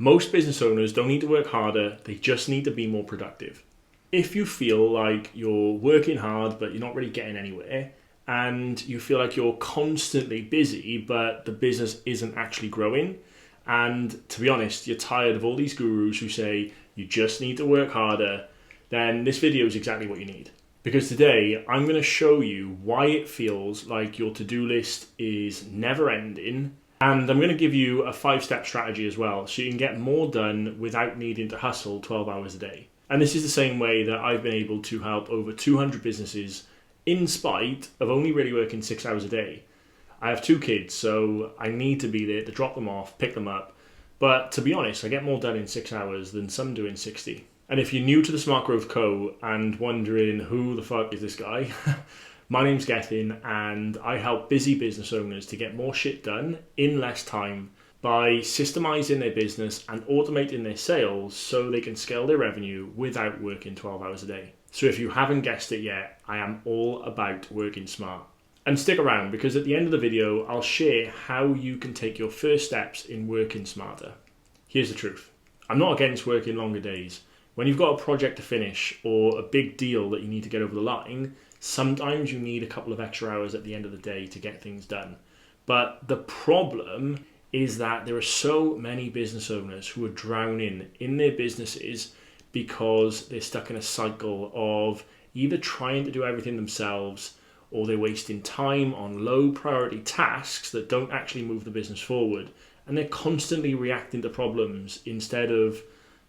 Most business owners don't need to work harder, they just need to be more productive. If you feel like you're working hard but you're not really getting anywhere, and you feel like you're constantly busy but the business isn't actually growing, and to be honest, you're tired of all these gurus who say you just need to work harder, then this video is exactly what you need. Because today I'm going to show you why it feels like your to-do list is never ending. And I'm going to give you a 5-step strategy as well, so you can get more done without needing to hustle 12 hours a day. And this is the same way that I've been able to help over 200 businesses in spite of only really working 6 hours a day. I have 2 kids, so I need to be there to drop them off, pick them up. But to be honest, I get more done in 6 hours than some do in 60. And if you're new to the Smart Growth Co. and wondering who the fuck is this guy, my name's Gethin, and I help busy business owners to get more shit done in less time by systemizing their business and automating their sales so they can scale their revenue without working 12 hours a day. So if you haven't guessed it yet, I am all about working smart. And stick around, because at the end of the video, I'll share how you can take your first steps in working smarter. Here's the truth. I'm not against working longer days. When you've got a project to finish or a big deal that you need to get over the line, sometimes you need a couple of extra hours at the end of the day to get things done. But the problem is that there are so many business owners who are drowning in their businesses because they're stuck in a cycle of either trying to do everything themselves, or they're wasting time on low priority tasks that don't actually move the business forward. And they're constantly reacting to problems instead of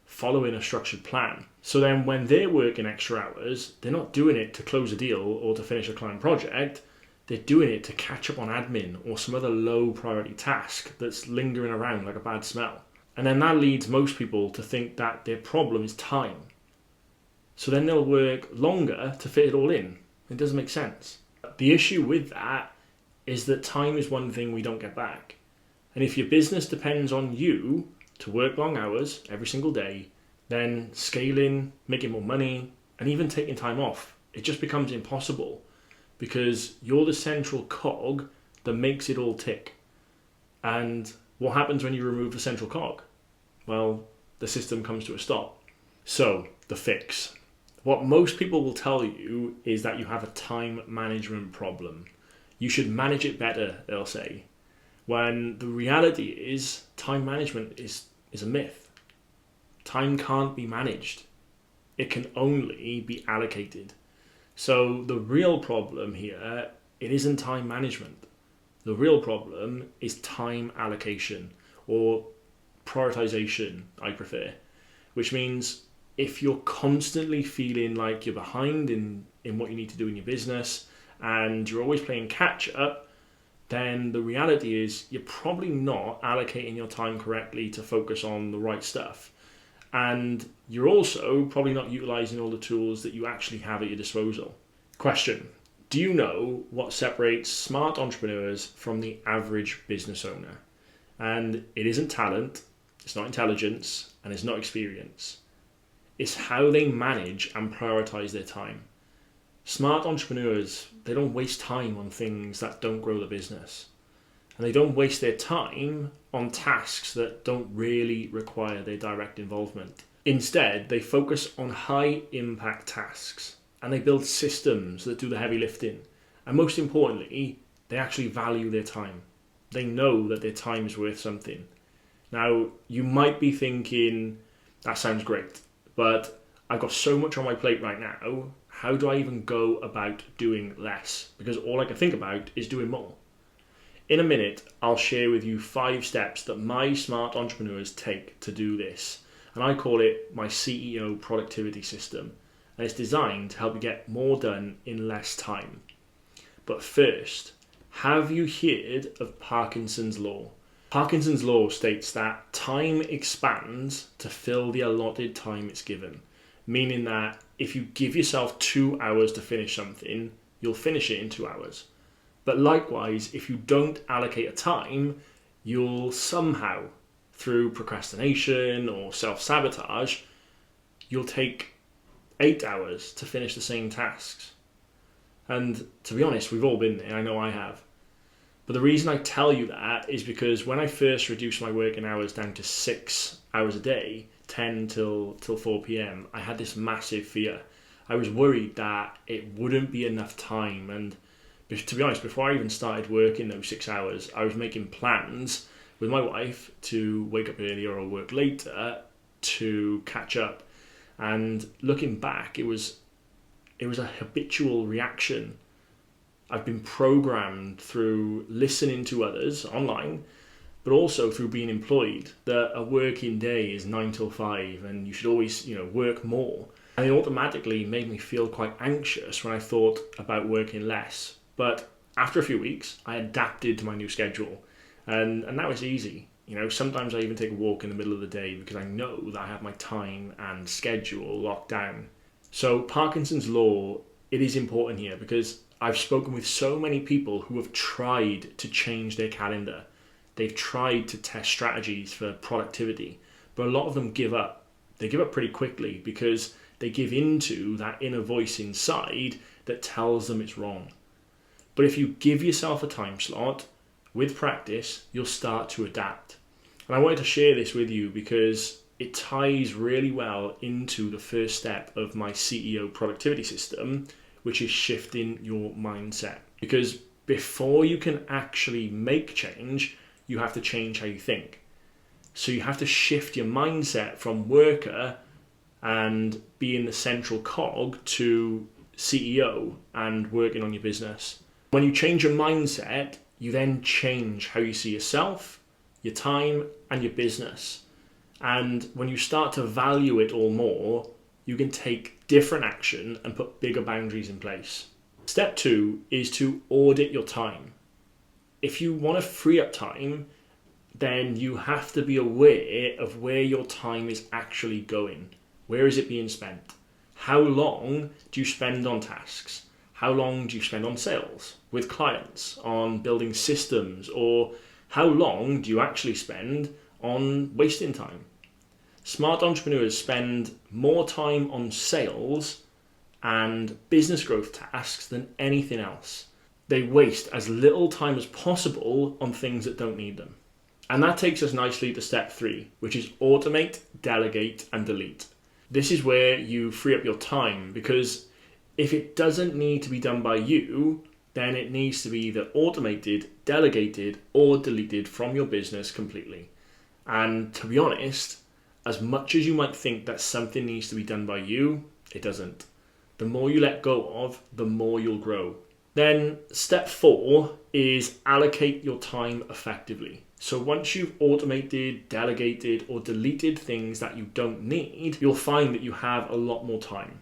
following a structured plan. So then when they're working extra hours, they're not doing it to close a deal or to finish a client project. They're doing it to catch up on admin or some other low priority task that's lingering around like a bad smell. And then that leads most people to think that their problem is time. So then they'll work longer to fit it all in. It doesn't make sense. The issue with that is that time is one thing we don't get back. And if your business depends on you to work long hours every single day, then scaling, making more money, and even taking time off, it just becomes impossible because you're the central cog that makes it all tick. And what happens when you remove the central cog? Well, the system comes to a stop. So, the fix. What most people will tell you is that you have a time management problem. You should manage it better, they'll say. When the reality is, time management is a myth. Time can't be managed. It can only be allocated. So the real problem here, it isn't time management. The real problem is time allocation, or prioritization, I prefer. Which means if you're constantly feeling like you're behind in what you need to do in your business, and you're always playing catch up, then the reality is you're probably not allocating your time correctly to focus on the right stuff. And you're also probably not utilizing all the tools that you actually have at your disposal. Question: do you know what separates smart entrepreneurs from the average business owner? And it isn't talent, it's not intelligence, and it's not experience. It's how they manage and prioritize their time. Smart entrepreneurs, they don't waste time on things that don't grow the business. And they don't waste their time on tasks that don't really require their direct involvement. Instead, they focus on high impact tasks, and they build systems that do the heavy lifting. And most importantly, they actually value their time. They know that their time is worth something. Now, you might be thinking, that sounds great, but I've got so much on my plate right now. How do I even go about doing less? Because all I can think about is doing more. In a minute, I'll share with you 5 steps that my smart entrepreneurs take to do this. And I call it my CEO productivity system. And it's designed to help you get more done in less time. But first, have you heard of Parkinson's law? Parkinson's law states that time expands to fill the allotted time it's given. Meaning that if you give yourself 2 hours to finish something, you'll finish it in 2 hours. But likewise, if you don't allocate a time, you'll somehow, through procrastination or self-sabotage, you'll take 8 hours to finish the same tasks. And to be honest, we've all been there, I know I have. But the reason I tell you that is because when I first reduced my working hours down to 6 hours a day, 10 till 4 p.m, I had this massive fear. I was worried that it wouldn't be enough time. And to be honest, before I even started working those 6 hours, I was making plans with my wife to wake up earlier or work later to catch up. And looking back, it was a habitual reaction. I've been programmed through listening to others online, but also through being employed, that a working day is 9 till 5 and you should always, work more. And it automatically made me feel quite anxious when I thought about working less. But after a few weeks, I adapted to my new schedule, and that was easy. Sometimes I even take a walk in the middle of the day because I know that I have my time and schedule locked down. So Parkinson's law, it is important here because I've spoken with so many people who have tried to change their calendar. They've tried to test strategies for productivity, but a lot of them give up. They give up pretty quickly because they give into that inner voice inside that tells them it's wrong. But if you give yourself a time slot, with practice, you'll start to adapt. And I wanted to share this with you because it ties really well into the first step of my CEO productivity system, which is shifting your mindset. Because before you can actually make change, you have to change how you think. So you have to shift your mindset from worker and being the central cog to CEO and working on your business. When you change your mindset, you then change how you see yourself, your time, and your business. And when you start to value it all more, you can take different action and put bigger boundaries in place. Step 2 is to audit your time. If you want to free up time, then you have to be aware of where your time is actually going. Where is it being spent? How long do you spend on tasks? How long do you spend on sales with clients, on building systems, or how long do you actually spend on wasting time? Smart entrepreneurs spend more time on sales and business growth tasks than anything else. They waste as little time as possible on things that don't need them. And that takes us nicely to step 3, which is automate, delegate, and delete. This is where you free up your time, because if it doesn't need to be done by you, then it needs to be either automated, delegated, or deleted from your business completely. And to be honest, as much as you might think that something needs to be done by you, it doesn't. The more you let go of, the more you'll grow. Then step 4 is allocate your time effectively. So once you've automated, delegated, or deleted things that you don't need, you'll find that you have a lot more time.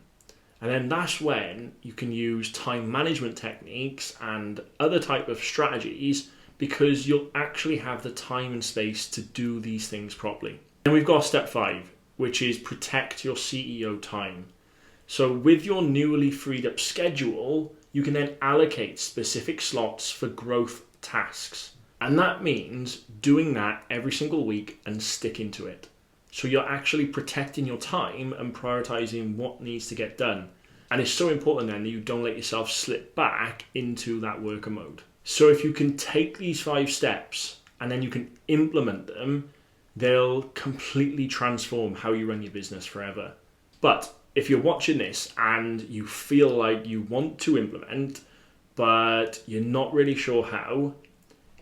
And then that's when you can use time management techniques and other type of strategies, because you'll actually have the time and space to do these things properly. And we've got step 5, which is protect your CEO time. So with your newly freed up schedule, you can then allocate specific slots for growth tasks. And that means doing that every single week and sticking to it. So you're actually protecting your time and prioritizing what needs to get done. And it's so important then that you don't let yourself slip back into that worker mode. So if you can take these 5 steps and then you can implement them, they'll completely transform how you run your business forever. But if you're watching this and you feel like you want to implement, but you're not really sure how,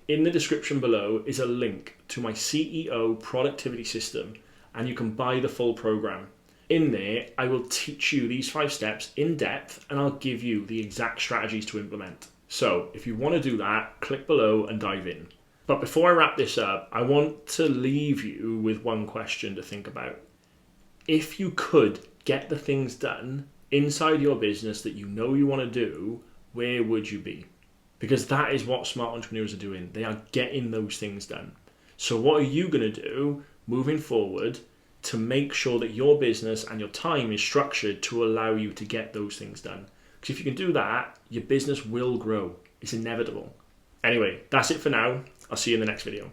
in the description below is a link to my CEO productivity system, and you can buy the full program. In there, I will teach you these 5 steps in depth, and I'll give you the exact strategies to implement. So if you want to do that, click below and dive in. But before I wrap this up, I want to leave you with one question to think about. If you could get the things done inside your business that you know you want to do, where would you be? Because that is what smart entrepreneurs are doing. They are getting those things done. So what are you going to do moving forward to make sure that your business and your time is structured to allow you to get those things done? Because if you can do that, your business will grow. It's inevitable. Anyway, that's it for now. I'll see you in the next video.